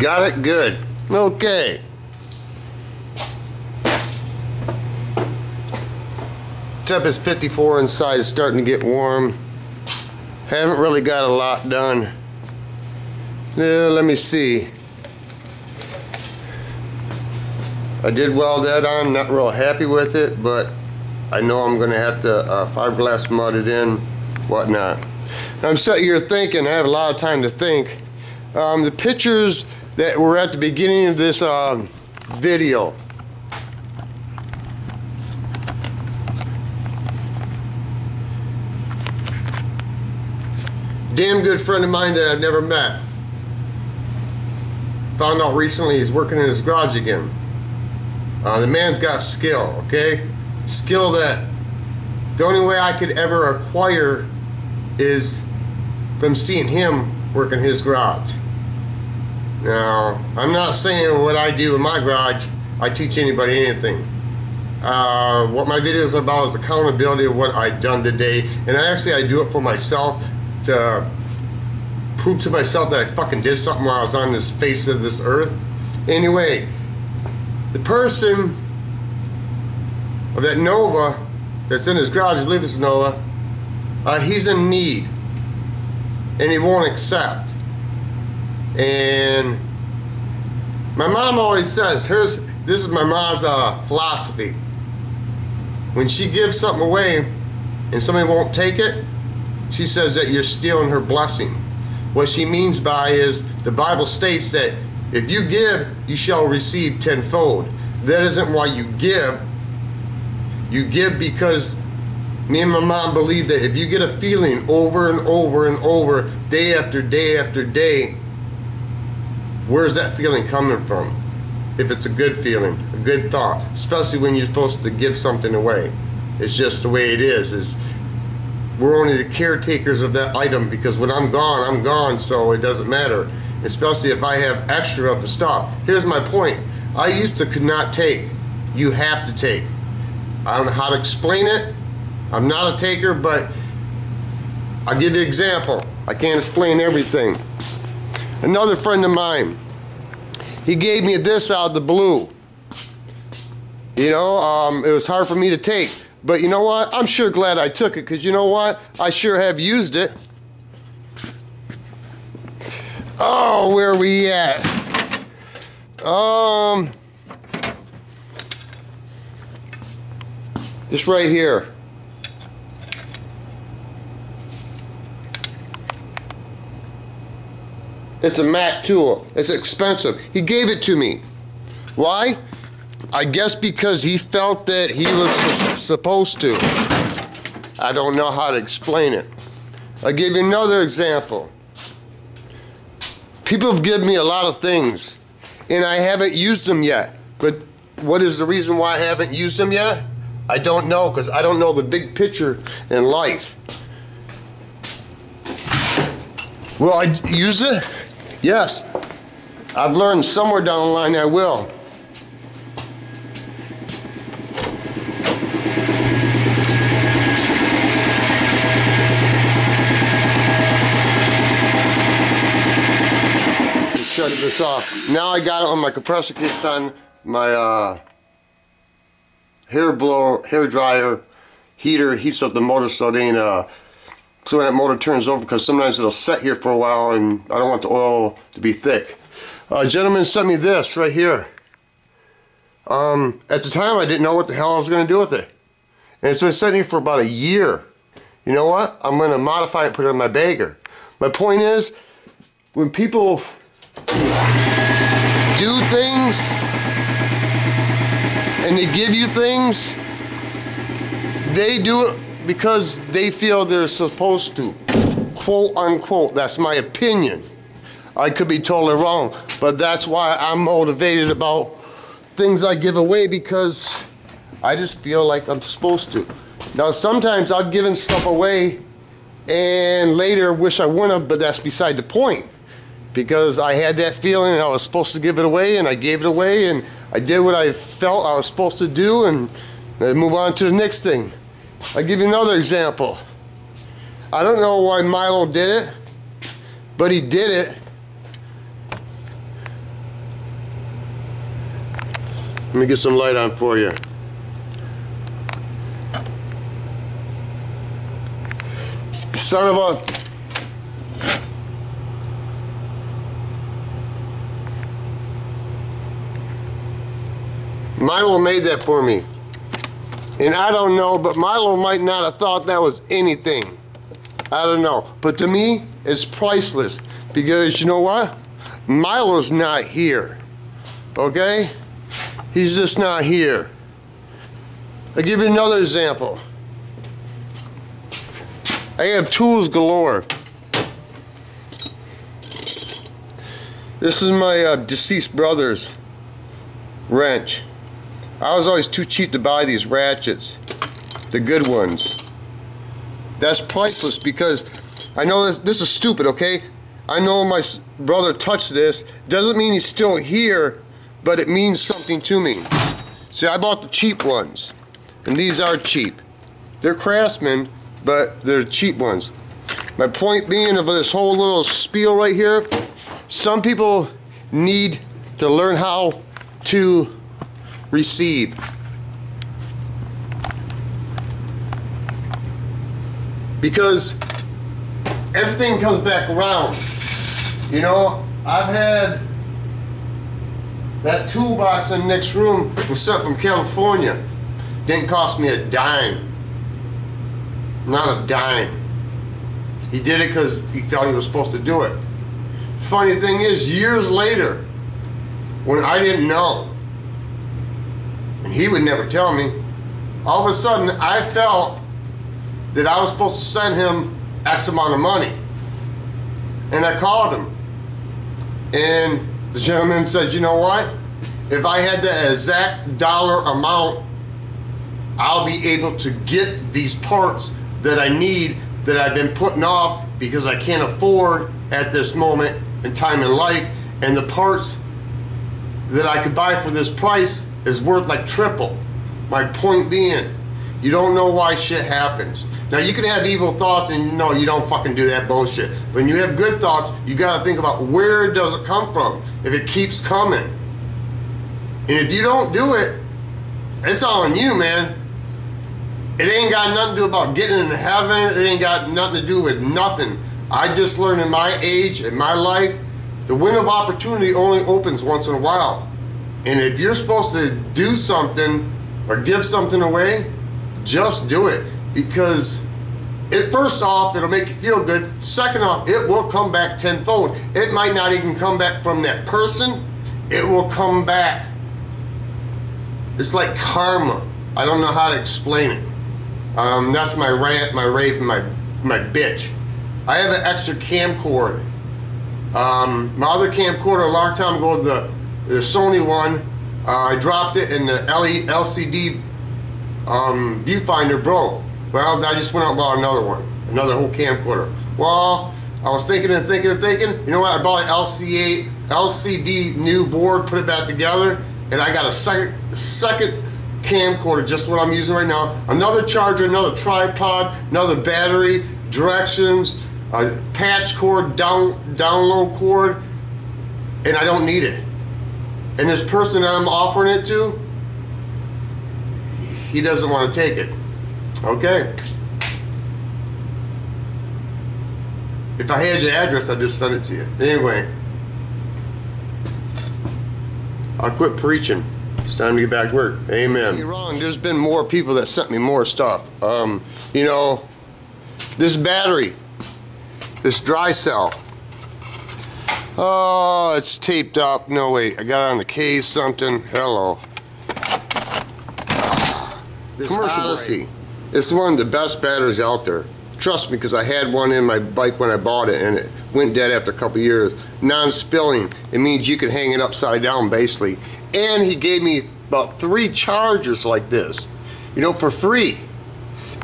Got it? Good. Okay. Temp is 54 inside. It's starting to get warm. Haven't really got a lot done. Let me see. I did weld that on. Not real happy with it, but I know I'm going to have to fiberglass mud it in, whatnot. I'm sitting here thinking. I have a lot of time to think. The pictures that were at the beginning of this video. Damn good friend of mine that I've never met. Found out recently he's working in his garage again. The man's got skill, okay? Skill that the only way I could ever acquire is from seeing him work in his garage. Now, I'm not saying what I do in my garage, I teach anybody anything. What my video is about is accountability of what I've done today. And I do it for myself, to prove to myself that I fucking did something while I was on this face of this earth. Anyway, the person of that Nova that's in his garage, I believe it's Nova, he's in need and he won't accept. And my mom always says, this is my mom's philosophy. When she gives something away and somebody won't take it, she says that you're stealing her blessing. What she means by is, the Bible states that if you give, you shall receive tenfold. That isn't why you give. You give because me and my mom believe that if you get a feeling over and over and over, day after day after day, where's that feeling coming from? If it's a good feeling, a good thought, especially when you're supposed to give something away. It's just the way it is. We're only the caretakers of that item, because when I'm gone, so it doesn't matter. Especially if I have extra of the stuff. Here's my point. I used to could not take. You have to take. I don't know how to explain it. I'm not a taker, but I'll give you an example. I can't explain everything. Another friend of mine, he gave me this out of the blue. You know, it was hard for me to take. But you know what? I'm sure glad I took it, because you know what? I sure have used it. Oh, where are we at? Just right here. It's a Mac tool. It's expensive. He gave it to me. Why? I guess because he felt that he was supposed to. I don't know how to explain it. I'll give you another example. People have given me a lot of things, and I haven't used them yet. But what is the reason why I haven't used them yet? I don't know, because I don't know the big picture in life. Will I use it? Yes. I've learned somewhere down the line I will. Shut this off. Now I got it on my compressor case on my hair dryer heater. Heats up the motor so it ain't so when that motor turns over, because sometimes it'll sit here for a while and I don't want the oil to be thick. A gentleman sent me this right here. At the time I didn't know what the hell I was going to do with it, and it's been sitting here for about a year. You know what? I'm going to modify it and put it in my bagger. My point is, when people do things and they give you things, they do it because they feel they're supposed to, quote unquote. That's my opinion. I could be totally wrong, but that's why I'm motivated about things I give away, because I just feel like I'm supposed to. Now sometimes I've given stuff away and later wish I wouldn't have, but that's beside the point. Because I had that feeling I was supposed to give it away, and I gave it away, and I did what I felt I was supposed to do, and then move on to the next thing. I'll give you another example. I don't know why Milo did it, but he did it. Let me get some light on for you. Son of a... Milo made that for me. And I don't know, but Milo might not have thought that was anything. I don't know. But to me, it's priceless. Because you know what? Milo's not here. Okay? He's just not here. I'll give you another example. I have tools galore. This is my deceased brother's wrench. I was always too cheap to buy these ratchets, the good ones. That's priceless because I know this is stupid, okay? I know my brother touched this. Doesn't mean he's still here, but it means something to me. See, I bought the cheap ones, and these are cheap. They're Craftsman, but they're cheap ones. My point being of this whole little spiel right here, some people need to learn how to receive. Because everything comes back around. You know, I've had that toolbox in the next room was sent from California. Didn't cost me a dime. Not a dime. He did it because he felt he was supposed to do it. Funny thing is, years later, when I didn't know, and he would never tell me, all of a sudden I felt that I was supposed to send him X amount of money. And I called him. And the gentleman said, you know what? If I had the exact dollar amount, I'll be able to get these parts that I need that I've been putting off because I can't afford at this moment in time in life. And the parts that I could buy for this price is worth like triple. My point being, you don't know why shit happens. Now you can have evil thoughts and no, you don't fucking do that bullshit. But when you have good thoughts, you gotta think about where does it come from if it keeps coming. And if you don't do it, it's all on you, man. It ain't got nothing to do about getting into heaven. It ain't got nothing to do with nothing. I just learned in my age, in my life, the window of opportunity only opens once in a while. And if you're supposed to do something or give something away, just do it. Because first off, it'll make you feel good. Second off, it will come back tenfold. It might not even come back from that person. It will come back. It's like karma. I don't know how to explain it. That's my rant, my rave, and my bitch. I have an extra camcorder. My other camcorder a long time ago, the Sony one, I dropped it and the LCD viewfinder broke. Well, I just went out and bought another one, another whole camcorder. Well, I was thinking and thinking and thinking. You know what? I bought an LCD new board, put it back together, and I got a second camcorder, just what I'm using right now. Another charger, another tripod, another battery, directions, a patch cord, download cord, and I don't need it. And this person that I'm offering it to, he doesn't want to take it. Okay. If I had your address, I'd just send it to you. Anyway, I'll quit preaching. It's time to get back to work. Amen. Don't get me wrong, there's been more people that sent me more stuff. You know, this battery, this dry cell. Oh, it's taped up. No, wait, I got it on the case something. Hello. This Odyssey. It's one of the best batteries out there. Trust me, because I had one in my bike when I bought it and it went dead after a couple years. Non-spilling. It means you can hang it upside down basically. And he gave me about 3 chargers like this, you know, for free.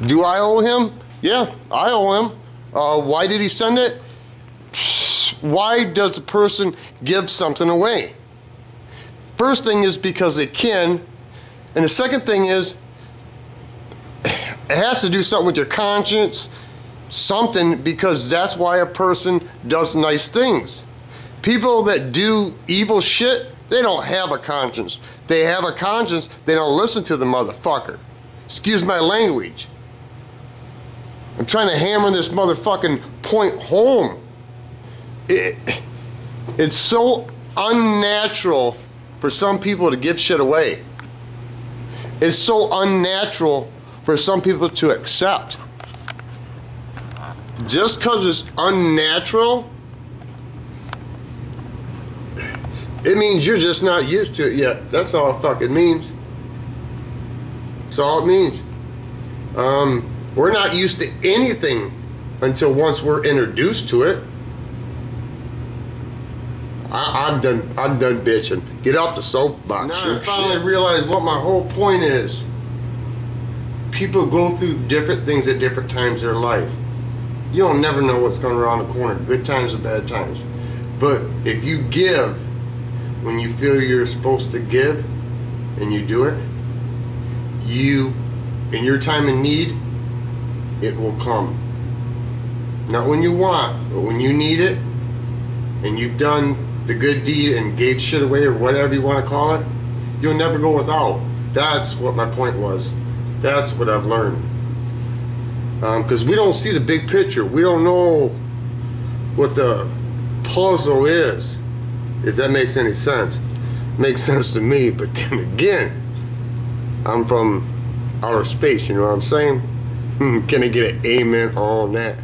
Do I owe him? Yeah, I owe him. Why did he send it? Why does a person give something away? First thing is because they can, and the second thing is it has to do something with your conscience, something, because that's why a person does nice things. People that do evil shit, They don't have a conscience. They have a conscience, they don't listen to the motherfucker. Excuse my language. I'm trying to hammer this motherfucking point home. It's so unnatural for some people to give shit away. It's so unnatural for some people to accept. Just because it's unnatural, it means you're just not used to it yet. That's all it fucking means. That's all it means. We're not used to anything until once we're introduced to it. I'm done bitching. Get off the soapbox. Now I finally realized what my whole point is. People go through different things at different times of their life. You don't never know what's coming around the corner, good times or bad times. But if you give when you feel you're supposed to give and you do it, you, in your time of need, it will come. Not when you want, but when you need it and you've done the good deed and gave shit away or whatever you want to call it, you'll never go without. That's what my point was. That's what I've learned. Because we don't see the big picture. We don't know what the puzzle is, if that makes any sense. Makes sense to me, but then again, I'm from outer space, you know what I'm saying? Can I get an amen on that?